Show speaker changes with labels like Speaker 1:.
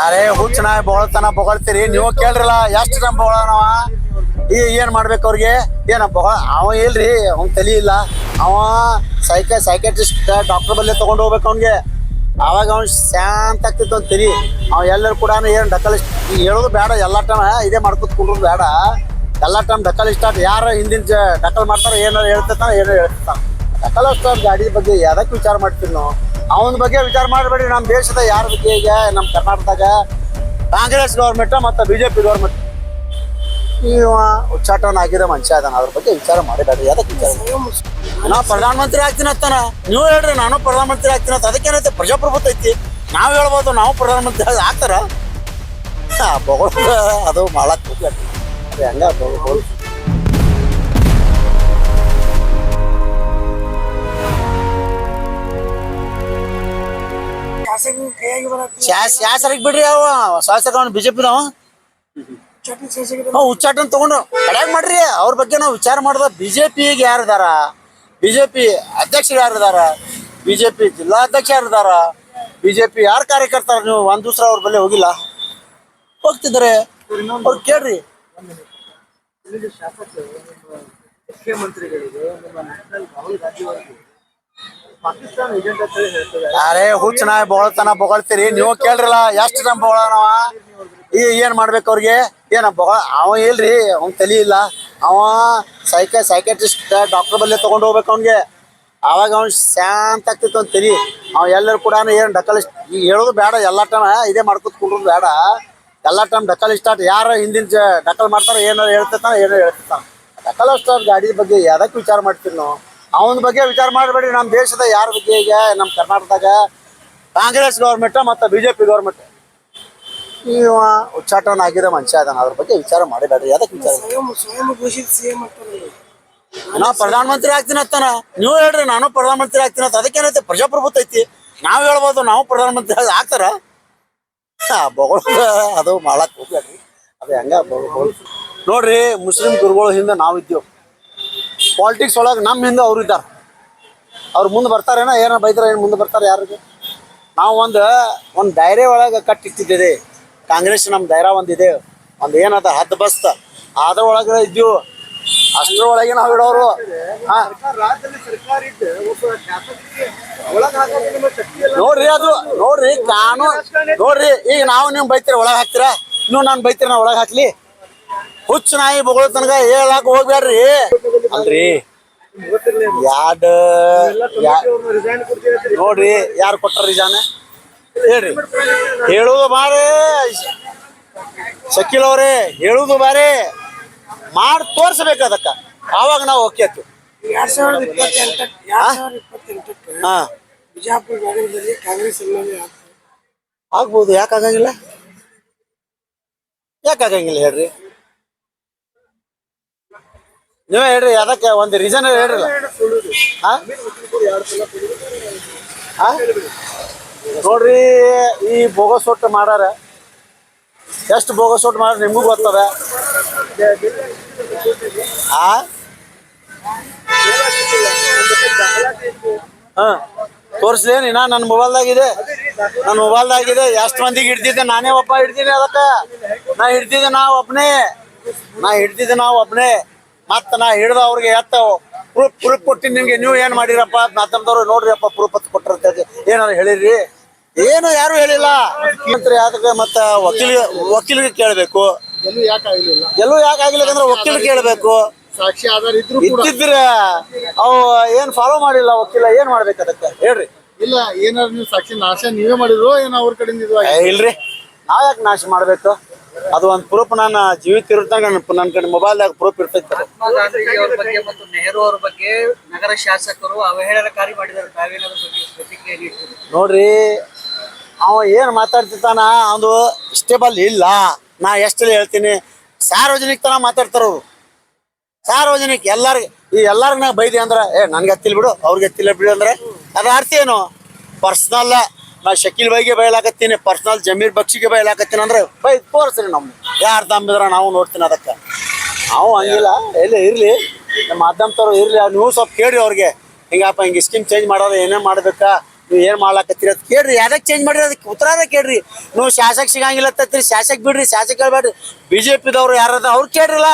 Speaker 1: ಅರೆ ಹುಚ್ಚ ನಾಯಿ ಬೊಗಳತನ ಬೊಗಳ್ತೀರಿ ನೀವು ಕೇಳ್ರಲ್ಲ ಎಷ್ಟು ನಮ್ ಬೊಗಳನವ ಏನ್ ಮಾಡ್ಬೇಕು ಅವ್ರಿಗೆ ಏನ ಅವ ಇಲ್ರಿ ಅವ್ನ್ ತಲಿ ಇಲ್ಲ ಅವ ಸೈಕಾಟ್ರಿಸ್ಟ್ ಡಾಕ್ಟರ್ ಬಲ್ಲಿ ತಗೊಂಡು ಹೋಗ್ಬೇಕು ಅವ್ನಿಗೆ ಅವಾಗ ಅವ್ನು ಶಾಂತ ಆಗ್ತಿತ್ತು ಅಂತ ತಲಿ ಅವ ಎಲ್ಲರೂ ಕೂಡ ಏನ್ ಡಕಲಿಸ್ಟ್ ಹೇಳೋದು ಬೇಡ ಎಲ್ಲಾ ಟೈಮ್ ಇದೇ ಮಾಡ್ಕೊತ್ ಕುಂಡ್ರದು ಬೇಡ ಎಲ್ಲಾ ಟೈಮ್ ಡಕಲಿಸ್ಟ್ ಯಾರ ಹಿಂದಿನ ಡಕಲ್ ಮಾಡ್ತಾರ ಏನಾರ ಹೇಳ್ತಿರ್ತಾನ ಏನೋ ಹೇಳ್ತಿರ್ತಾನ ಡಕಲಿಸ್ಟ್ ಗಾಡಿ ಬಗ್ಗೆ ಯಾವ್ದಕ್ಕೆ ವಿಚಾರ ಮಾಡ್ತೀವಿ ನಾವು ಅವನ ಬಗ್ಗೆ ವಿಚಾರ ಮಾಡಬೇಡಿ ನಮ್ಮ ದೇಶದ ಯಾರ ಬಗ್ಗೆ ಈಗ ನಮ್ಮ ಕರ್ನಾಟಕದಾಗ ಕಾಂಗ್ರೆಸ್ ಗೌರ್ಮೆಂಟ್ ಮತ್ತು ಬಿಜೆಪಿ ಗೌರ್ಮೆಂಟ್ ಇವ ಉಚ್ಚಾಟನ ಆಗಿರೋ ಮನುಷ್ಯ ಅದಾನ ಅದ್ರ ಬಗ್ಗೆ ವಿಚಾರ ಮಾಡಬೇಡ್ರಿ ಅದಕ್ಕೆ ವಿಚಾರ ನಾ ಪ್ರಧಾನಮಂತ್ರಿ ಆಗ್ತೀನಿ ಅಂತಾನ ನೀವು ಹೇಳ್ರಿ ನಾನು ಪ್ರಧಾನಮಂತ್ರಿ ಆಗ್ತೀನಿ ಅಂತ ಅದಕ್ಕೇನೈತೆ ಪ್ರಜಾಪ್ರಭುತ್ವ ಐತಿ ನಾವು ಹೇಳ್ಬೋದು ನಾವು ಪ್ರಧಾನಮಂತ್ರಿ ಆಗ್ತಾರ ಅದು ಮಾಡಕ್ ಹೋಗ್ಲಿ ಅದು ಹೆಂಗ ಶಾಸರಿಗೆ ಬಿಡ್ರಿ ಅವ ಶಾಸಕ ಅವ್ನು ಬಿಜೆಪಿದವ ಉಚ್ಚಾಟನ್ ತಗೊಂಡು ಕಡೆಯಾಗ ಮಾಡ್ರಿ ಅವ್ರ ಬಗ್ಗೆ ನಾವು ವಿಚಾರ ಮಾಡ್ದ ಬಿಜೆಪಿಗೆ ಯಾರಿದಾರ ಬಿಜೆಪಿ ಅಧ್ಯಕ್ಷರು ಯಾರಿದಾರ ಬಿಜೆಪಿ ಜಿಲ್ಲಾಧ್ಯಕ್ಷ ಯಾರಿದಾರ ಬಿಜೆಪಿ ಯಾರು ಕಾರ್ಯಕರ್ತಾರ ನೀವು ಒಂದ್ ದಿವ್ಸ ಅವ್ರ ಬಳಿ ಹೋಗಿಲ್ಲ ಹೋಗ್ತಿದ್ದಾರೆ ಅವ್ರು ಕೇಳ್ರಿ ಮುಖ್ಯಮಂತ್ರಿಗಳಿಗೆ ರಾಹುಲ್ ಗಾಂಧಿ ಅವರಿಗೆ ಪಾಕಿಸ್ತಾನ ಏಜೆಂಟ್ ಅಂತ ಹೇಳ್ತಾರೆ ಅರೆ ಹುಚ್ಚ ನಾಯಿ ಬೊಗಳತನ ಬೊಗಳ್ತೀರಿ ನೀವು ಕೇಳ್ರಲ್ಲ ಎಷ್ಟು ನಮ್ ಬೊಗಳನವ ಏನ್ ಮಾಡ್ಬೇಕು ಅವ್ರಿಗೆ ಏನ ಅವ ಇಲ್ರಿ ಅವ್ನ್ ತಲಿ ಇಲ್ಲ ಅವ ಸೈಕಾಟ್ರಿಸ್ಟ್ ಡಾಕ್ಟರ್ ಬಲ್ಲಿ ತಗೊಂಡು ಹೋಗ್ಬೇಕು ಅವ್ನಿಗೆ ಅವಾಗ ಅವ್ನು ಶಾಂತ ಆಗ್ತಿತ್ತು ಅಂತ ತಲಿ ಅವ ಎಲ್ಲರೂ ಕೂಡ ಏನ್ ಡಕಲಿಸ್ಟ್ ಹೇಳೋದು ಬೇಡ ಎಲ್ಲಾ ಟೈಮ್ ಇದೇ ಮಾಡ್ಕೊತ್ ಕುಂಡ್ರದು ಬೇಡ ಎಲ್ಲಾ ಟೈಮ್ ಡಕಲಿಸ್ಟ್ ಯಾರ ಹಿಂದಿನ ಡಕಲ್ ಮಾಡ್ತಾರ ಏನಾರ ಹೇಳ್ತಿರ್ತಾನ ಏನೋ ಹೇಳ್ತಿರ್ತಾನ ಡಕಲಿಸ್ಟ್ ಗಾಡಿ ಬಗ್ಗೆ ಯಾವ್ದಕ್ಕೆ ವಿಚಾರ ಮಾಡ್ತೀವಿ ನಾವು ಅವನ ಬಗ್ಗೆ ವಿಚಾರ ಮಾಡಬೇಡಿ ನಮ್ಮ ದೇಶದ ಯಾರ ಬಗ್ಗೆ ಈಗ ನಮ್ಮ ಕರ್ನಾಟಕದಾಗ ಕಾಂಗ್ರೆಸ್ ಗೌರ್ಮೆಂಟ್ ಮತ್ತು ಬಿಜೆಪಿ ಗೌರ್ಮೆಂಟ್ ಇವ ಉಚ್ಚಾಟನ ಆಗಿರೋ ಮನುಷ್ಯ ಅದಾನ ಅದ್ರ ಬಗ್ಗೆ ವಿಚಾರ ಮಾಡಬೇಡ್ರಿ ಅದಕ್ಕೆ ವಿಚಾರ ನಾ ಪ್ರಧಾನಮಂತ್ರಿ ಆಗ್ತೀನಿ ಅಂತಾನ ನೀವು ಹೇಳ್ರಿ ನಾನು ಪ್ರಧಾನಮಂತ್ರಿ ಆಗ್ತೀನಿ ಅಂತ ಅದಕ್ಕೇನೈತೆ ಪ್ರಜಾಪ್ರಭುತ್ವ ಐತಿ ನಾವು ಹೇಳ್ಬೋದು ನಾವು ಪ್ರಧಾನಮಂತ್ರಿ ಆಗ್ತಾರ ಅದು ಮಾಡಕ್ ಹೋಗ್ಬೇಡ್ರಿ ಅದು ಹೆಂಗ ನೋಡ್ರಿ ಮುಸ್ಲಿಂ ಗುರುಗಳು ಹಿಂದೆ ನಾವಿದ್ದೇವೆ ಪಾಲಿಟಿಕ್ಸ್ ಒಳಗೆ ನಮ್ಮ ಹಿಂದೆ ಅವ್ರು ಇದ್ದಾರೆ ಅವ್ರು ಮುಂದೆ ಬರ್ತಾರೇನೋ ಏನೋ ಬೈದ್ರೆ ಏನು ಮುಂದೆ ಬರ್ತಾರೆ ಯಾರಿಗೆ ನಾವು ಒಂದು ದಾಯರೆ ಒಳಗೆ ಕಟ್ಟಿಟ್ಟಿದ್ದೀರಿ ಕಾಂಗ್ರೆಸ್ ನಮ್ಮ ದಾಯರ ಒಂದಿದೆ ಒಂದು ಏನದ ಹದ್ದು ಬಸ್ತ ಅದ್ರ ಒಳಗೆ ಇದ್ದೀವಿ ಅಷ್ಟರೊಳಗೆ ನಾವು ಇಡೋರು ನೋಡ್ರಿ ಅದು ನೋಡ್ರಿ ಕಾನೂನು ನೋಡ್ರಿ ಈಗ ನಾವು ನೀವು ಬೈತೀರ ಒಳಗೆ ಹಾಕ್ತೀರಾ ನೀವು ನಾನು ಬೈತೀರ ನಾ ಒಳಗೆ ಹಾಕ್ಲಿ ಹುಚ್ಚ ನಾಯಿ ಬೊಗಳ ತನಕ ಹೇಳಕ್ ಹೋಗ್ಬೇಡ್ರಿ ಅಲ್ರಿ ನೋಡ್ರಿ ಯಾರು ಕೊಟ್ಟಾರ ರಿಜಾನ್ ಹೇಳ್ರಿ ಹೇಳುದು ಬಾರಿ ಶಕೀಲ್ ಅವ್ರೆ ಹೇಳುದು ಬಾರಿ ಮಾಡಿ ತೋರ್ಸ್ಬೇಕು ಅದಕ್ಕ ಆವಾಗ ನಾವು ಓಕೆ ಆಯ್ತು 2028 ಬಿಜಾಪುರ ನಗರದಲ್ಲಿ ಕಾಂಗ್ರೆಸ್ ಆಗ್ಬೋದು ಯಾಕಾಗಂಗಿಲ್ಲ ಹೇಳ್ರಿ ನೀವೇ ಹೇಳ್ರಿ ಅದಕ್ಕೆ ಒಂದು ರೀಸನ್ ಹೇಳ್ರಲ್ಲ ನೋಡ್ರಿ ಈ ಬೋಗಸ್ ಒಟ್ಟು ಮಾಡಾರ ಎಷ್ಟು ಬೋಗಸ್ ಒಟ್ಟು ಮಾಡ್ರ ನಿಮಗೂ ಗೊತ್ತದ ತೋರಿಸ್ಲೇನಿ ನನ್ನ ಮೊಬೈಲ್ದಾಗಿದೆ ಎಷ್ಟು ಮಂದಿಗೆ ಹಿಡ್ದಿದ್ದೆ ನಾನೇ ಒಬ್ಬ ಹಿಡ್ದೀನಿ ಅದಕ್ಕೆ ನಾ ಹಿಡ್ದಿದ್ದೆ ನಾವು ಒಬ್ಬನೇ ಮತ್ತ ನಾ ಹಿಡ್ದ ಅವ್ರಿಗೆ ಪ್ರೂಫ್ ಕೊಟ್ಟಿನಿ ನಿಮ್ಗೆ ನೀವು ಏನ್ ಮಾಡಿರಪ್ಪ ಮಾಧ್ಯಮದವ್ರು ನೋಡ್ರಿ ಅಪ್ಪ ಪ್ರೂಫ್ ಹತ್ತು ಕೊಟ್ಟಿರ ಏನಾರು ಹೇಳಿರಿ ಏನು ಯಾರು ಹೇಳಿಲ್ಲ ಮಂತ್ರಿ ಅದಕ್ಕೆ ಮತ್ತ ವಕೀಲಿಗೆ ಕೇಳ್ಬೇಕು ಎಲ್ಲೂ ಯಾಕೆ ಆಗಿಲ್ಲ ಅಂದ್ರೆ ವಕೀಲ್ ಕೇಳ್ಬೇಕು ಸಾಕ್ಷಿ ಆಧಾರ ಇದ್ದಿದ್ರೆ ಅವು ಏನ್ ಫಾಲೋ ಮಾಡಿಲ್ಲ ವಕೀಲ ಏನ್ ಮಾಡ್ಬೇಕು ಅದಕ್ಕೆ ಹೇಳ್ರಿ ಇಲ್ಲ ಏನಾದ್ರು ನೀವು ಸಾಕ್ಷಿ ನಾಶ ನೀವೇ ಮಾಡಿದ್ರು ಏನೋ ಅವ್ರ ಕಡೆಯಿಂದ ಇಲ್ರಿ ನಾವ್ ಯಾಕೆ ನಾಶ ಮಾಡ್ಬೇಕು ಅದು ಒಂದು ಪ್ರೂಫ್ ನಾನು ಜೀವಿತ ಇರುತ್ತಾಗ ನನ್ನ ಕಡೆ ಮೊಬೈಲ್ದಾಗ ಪ್ರೂಫ್ ಇರ್ತೈತೆ
Speaker 2: ನೆಹರು ಅವ್ರ ಬಗ್ಗೆ ನಗರ ಶಾಸಕರು ಅವಹೇಳನಕಾರಿ ಮಾಡಿದ್ದಾರೆ
Speaker 1: ನೋಡ್ರಿ ಅವ ಏನ್ ಮಾತಾಡ್ತಿರ್ತಾನ ಅದು ಸ್ಟೇಬಲ್ ಇಲ್ಲ ನಾ ಎಷ್ಟು ಹೇಳ್ತೀನಿ ಸಾರ್ವಜನಿಕ ತರ ಮಾತಾಡ್ತಾರ ಅವ್ರು ಸಾರ್ವಜನಿಕ ಎಲ್ಲಾರ್ಗ ನಾ ಬೈದಿ ಅಂದ್ರ ನನ್ಗೆ ಹತ್ತಿಲ್ ಬಿಡು ಅವ್ರಿಗೆ ಹತ್ತಿಲ್ಲ ಬಿಡು ಅಂದ್ರೆ ಅದ್ರ ಅರ್ಥ ಏನು ಪರ್ಸನಲ್ ನಾ ಶಕೀಲ್ ಬೈಗೆ ಬಯಲಾಕತ್ತೀನಿ ಪರ್ಸನಲ್ ಜಮೀರ್ ಬಕ್ಷಿಗೆ ಬಯಲಾಕತ್ತೀನಿ ಅಂದ್ರೆ ಬೈ ತೋರಿಸ್ರಿ ನಮ್ಗೆ ಯಾರು ತಮ್ಮಿದ್ರ ನಾವು ನೋಡ್ತೀನಿ ಅದಕ್ಕೆ ನಾವು ಹಂಗಿಲ್ಲ ಎಲ್ಲಿ ಇರ್ಲಿ ನಮ್ಮ ಮಾಧ್ಯಮದವ್ರು ಇರ್ಲಿ ನೀವು ಸ್ವಲ್ಪ ಕೇಳಿ ಅವ್ರಿಗೆ ಹಿಂಗಪ್ಪ ಹಿಂಗೆ ಸ್ಕೀಮ್ ಚೇಂಜ್ ಮಾಡೋದು ಏನೇನು ಮಾಡ್ಬೇಕಾ ನೀವು ಏನ್ ಮಾಡ್ಲಾಕತ್ತೀರಿ ಅಂತ ಕೇಳ್ರಿ. ಯಾವ್ದಕ್ ಚೇಂಜ್ ಮಾಡಿರಿ ಅದಕ್ಕೆ ಉತ್ತರಾದ ಕೇಳ್ರಿ. ನೀವು ಶಾಸಕ ಸಿಗಂಗಿಲ್ಲ ಶಾಸಕ ಬಿಡ್ರಿ, ಶಾಸಕ ಹೇಳ್ಬೇಡ್ರಿ. ಬಿಜೆಪಿದವ್ರು ಯಾರದ ಅವ್ರು ಕೇಳ್ರಿಲ್ಲ.